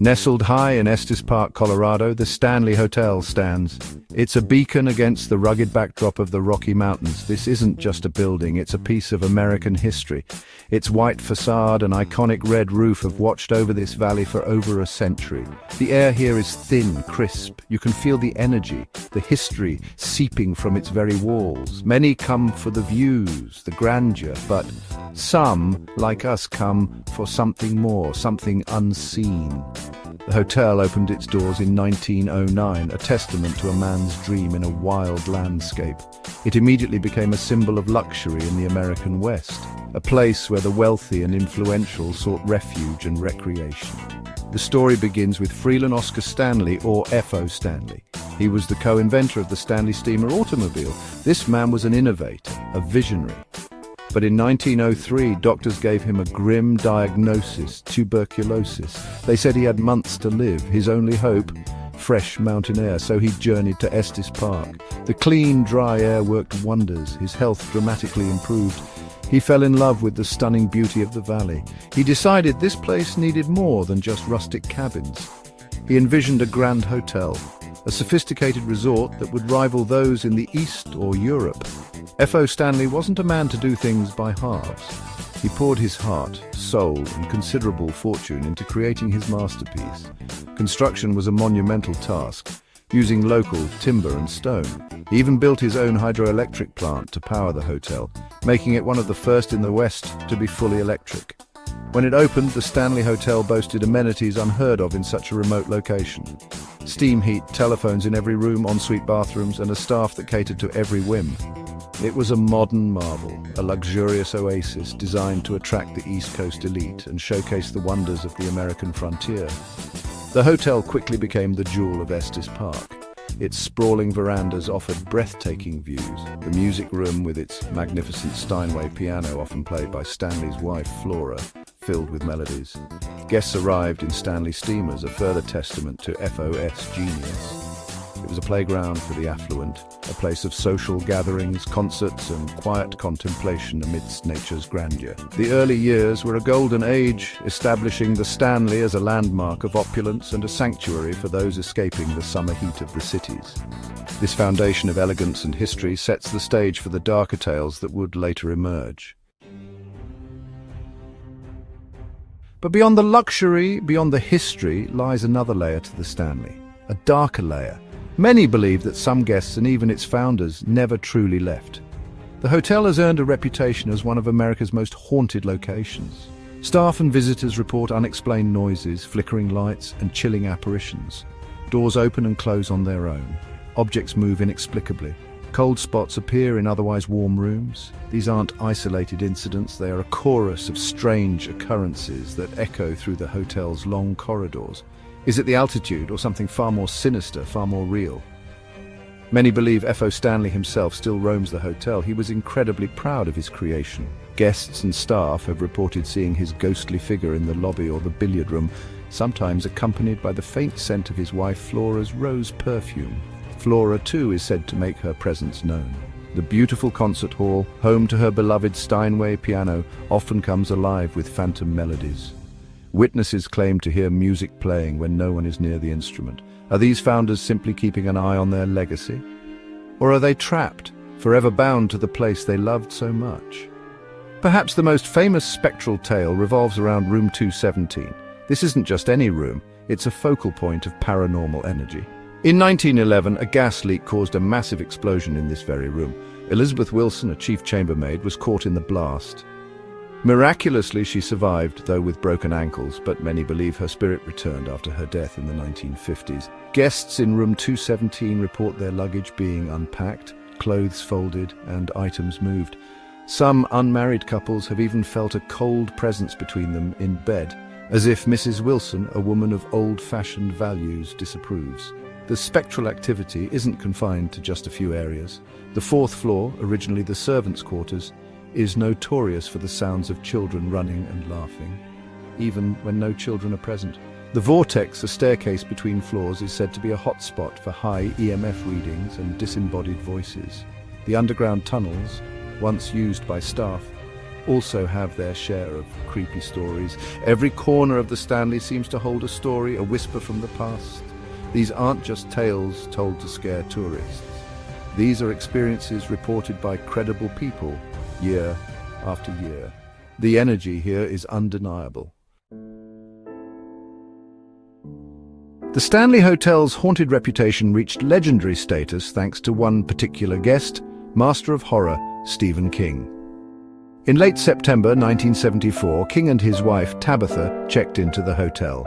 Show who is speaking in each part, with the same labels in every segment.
Speaker 1: Nestled high in Estes Park, Colorado, the Stanley Hotel stands. It's a beacon against the rugged backdrop of the Rocky Mountains. This isn't just a building, it's a piece of American history. Its white facade and iconic red roof have watched over this valley for over a century. The air here is thin, crisp. You can feel the energy, the history seeping from its very walls. Many come for the views, the grandeur, but some, like us, come for something more, something unseen. The hotel opened its doors in 1909, a testament to a man's dream in a wild landscape. It immediately became a symbol of luxury in the American West, a place where the wealthy and influential sought refuge and recreation. The story begins with Freeland Oscar Stanley, or F.O. Stanley. He was the co-inventor of the Stanley steamer automobile. This man was an innovator, a visionary. But in 1903, doctors gave him a grim diagnosis, tuberculosis. They said he had months to live. His only hope, fresh mountain air, so he journeyed to Estes Park. The clean, dry air worked wonders. His health dramatically improved. He fell in love with the stunning beauty of the valley. He decided this place needed more than just rustic cabins. He envisioned a grand hotel, a sophisticated resort that would rival those in the East or Europe. F.O. Stanley wasn't a man to do things by halves. He poured his heart, soul, and considerable fortune into creating his masterpiece. Construction was a monumental task, using local timber and stone. He even built his own hydroelectric plant to power the hotel, making it one of the first in the West to be fully electric. When it opened, the Stanley Hotel boasted amenities unheard of in such a remote location. Steam heat, telephones in every room, ensuite bathrooms, and a staff that catered to every whim. It was a modern marvel, a luxurious oasis designed to attract the East Coast elite and showcase the wonders of the American frontier. The hotel quickly became the jewel of Estes Park. Its sprawling verandas offered breathtaking views. The music room, with its magnificent Steinway piano, often played by Stanley's wife Flora, filled with melodies. Guests arrived in Stanley steamers, a further testament to FOS genius. It was a playground for the affluent, a place of social gatherings, concerts, and quiet contemplation amidst nature's grandeur. The early years were a golden age, establishing the Stanley as a landmark of opulence and a sanctuary for those escaping the summer heat of the cities. This foundation of elegance and history sets the stage for the darker tales that would later emerge. But beyond the luxury, beyond the history, lies another layer to the Stanley, a darker layer. Many believe that some guests and even its founders never truly left. The hotel has earned a reputation as one of America's most haunted locations. Staff and visitors report unexplained noises, flickering lights, and chilling apparitions. Doors open and close on their own. Objects move inexplicably. Cold spots appear in otherwise warm rooms. These aren't isolated incidents, they are a chorus of strange occurrences that echo through the hotel's long corridors. Is it the altitude or something far more sinister, far more real? Many believe F.O. Stanley himself still roams the hotel. He was incredibly proud of his creation. Guests and staff have reported seeing his ghostly figure in the lobby or the billiard room, sometimes accompanied by the faint scent of his wife Flora's rose perfume. Flora, too, is said to make her presence known. The beautiful concert hall, home to her beloved Steinway piano, often comes alive with phantom melodies. Witnesses claim to hear music playing when no one is near the instrument. Are these founders simply keeping an eye on their legacy? Or are they trapped, forever bound to the place they loved so much? Perhaps the most famous spectral tale revolves around room 217. This isn't just any room, it's a focal point of paranormal energy. In 1911, a gas leak caused a massive explosion in this very room. Elizabeth Wilson, a chief chambermaid, was caught in the blast. Miraculously, she survived, though with broken ankles, but many believe her spirit returned after her death in the 1950s. Guests in room 217 report their luggage being unpacked, clothes folded, and items moved. Some unmarried couples have even felt a cold presence between them in bed, as if Mrs. Wilson, a woman of old-fashioned values, disapproves. The spectral activity isn't confined to just a few areas. The fourth floor, originally the servants' quarters, is notorious for the sounds of children running and laughing, even when no children are present. The vortex, a staircase between floors, is said to be a hotspot for high EMF readings and disembodied voices. The underground tunnels, once used by staff, also have their share of creepy stories. Every corner of the Stanley seems to hold a story, a whisper from the past. These aren't just tales told to scare tourists. These are experiences reported by credible people, year after year. The energy here is undeniable. The Stanley Hotel's haunted reputation reached legendary status thanks to one particular guest, master of horror Stephen King. In late September 1974, King and his wife Tabitha checked into the hotel.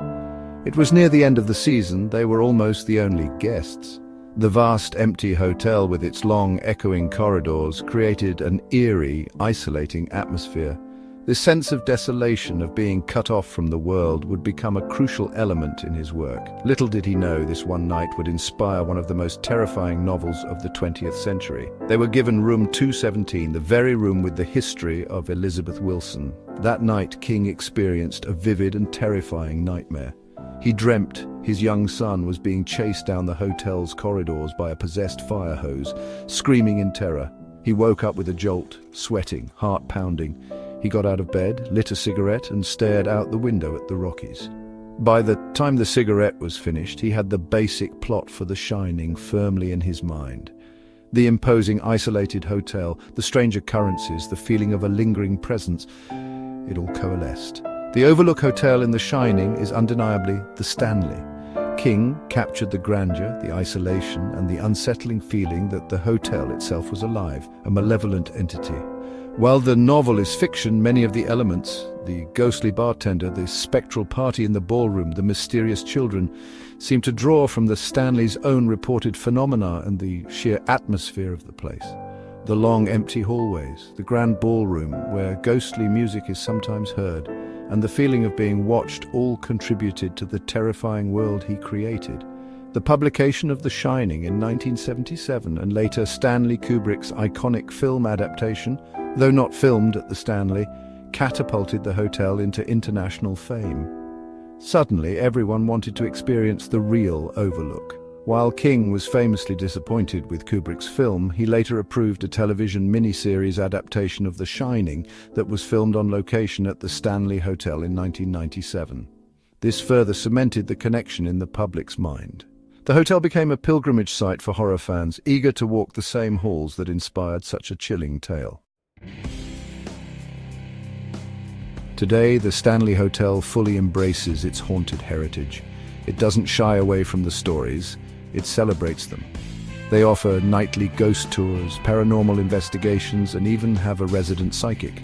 Speaker 1: It was near the end of the season. They were almost the only guests. The vast empty hotel with its long echoing corridors created an eerie, isolating atmosphere. This sense of desolation, of being cut off from the world, would become a crucial element in his work. Little did he know this one night would inspire one of the most terrifying novels of the 20th century. They were given room 217, the very room with the history of Elizabeth Wilson. That night, King experienced a vivid and terrifying nightmare. He dreamt his young son was being chased down the hotel's corridors by a possessed fire hose, screaming in terror. He woke up with a jolt, sweating, heart pounding. He got out of bed, lit a cigarette, and stared out the window at the Rockies. By the time the cigarette was finished, he had the basic plot for The Shining firmly in his mind. The imposing, isolated hotel, the strange occurrences, the feeling of a lingering presence, it all coalesced. The Overlook Hotel in The Shining is undeniably the Stanley. King captured the grandeur, the isolation, and the unsettling feeling that the hotel itself was alive, a malevolent entity. While the novel is fiction, many of the elements, the ghostly bartender, the spectral party in the ballroom, the mysterious children, seem to draw from the Stanley's own reported phenomena and the sheer atmosphere of the place. The long empty hallways, the grand ballroom where ghostly music is sometimes heard, and the feeling of being watched all contributed to the terrifying world he created. The publication of The Shining in 1977 and later Stanley Kubrick's iconic film adaptation, though not filmed at the Stanley, catapulted the hotel into international fame. Suddenly, everyone wanted to experience the real Overlook. While King was famously disappointed with Kubrick's film, he later approved a television miniseries adaptation of The Shining that was filmed on location at the Stanley Hotel in 1997. This further cemented the connection in the public's mind. The hotel became a pilgrimage site for horror fans, eager to walk the same halls that inspired such a chilling tale. Today, the Stanley Hotel fully embraces its haunted heritage. It doesn't shy away from the stories, it celebrates them. They offer nightly ghost tours, paranormal investigations, and even have a resident psychic.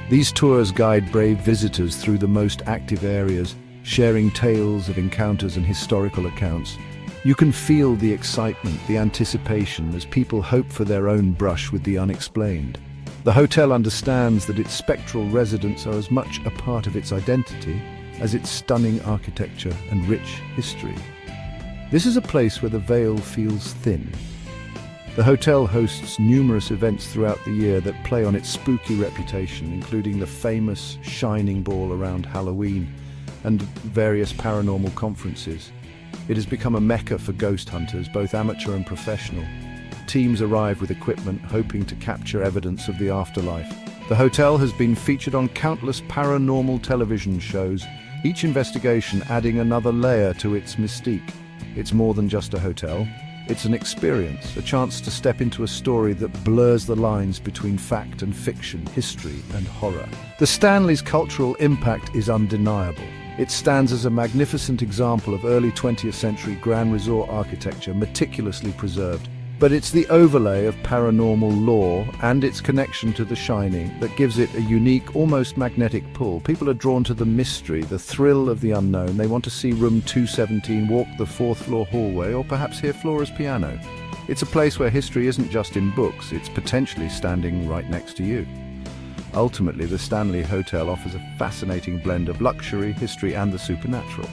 Speaker 1: These tours guide brave visitors through the most active areas, sharing tales of encounters and historical accounts. You can feel the excitement, the anticipation, as people hope for their own brush with the unexplained. The hotel understands that its spectral residents are as much a part of its identity as its stunning architecture and rich history. This is a place where the veil feels thin. The hotel hosts numerous events throughout the year that play on its spooky reputation, including the famous Shining Ball around Halloween and various paranormal conferences. It has become a mecca for ghost hunters, both amateur and professional. Teams arrive with equipment hoping to capture evidence of the afterlife. The hotel has been featured on countless paranormal television shows, each investigation adding another layer to its mystique. It's more than just a hotel. It's an experience, a chance to step into a story that blurs the lines between fact and fiction, history and horror. The Stanley's cultural impact is undeniable. It stands as a magnificent example of early 20th century grand resort architecture, meticulously preserved. But it's the overlay of paranormal lore and its connection to The Shining that gives it a unique, almost magnetic pull. People are drawn to the mystery, the thrill of the unknown. They want to see room 217, walk the fourth floor hallway, or perhaps hear Flora's piano. It's a place where history isn't just in books, it's potentially standing right next to you. Ultimately, the Stanley Hotel offers a fascinating blend of luxury, history, and the supernatural.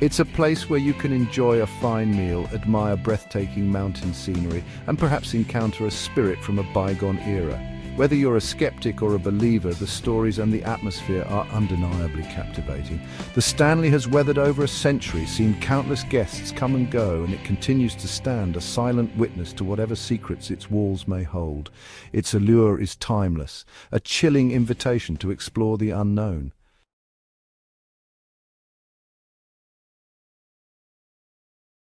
Speaker 1: It's a place where you can enjoy a fine meal, admire breathtaking mountain scenery, and perhaps encounter a spirit from a bygone era. Whether you're a skeptic or a believer, the stories and the atmosphere are undeniably captivating. The Stanley has weathered over a century, seen countless guests come and go, and it continues to stand a silent witness to whatever secrets its walls may hold. Its allure is timeless, a chilling invitation to explore the unknown.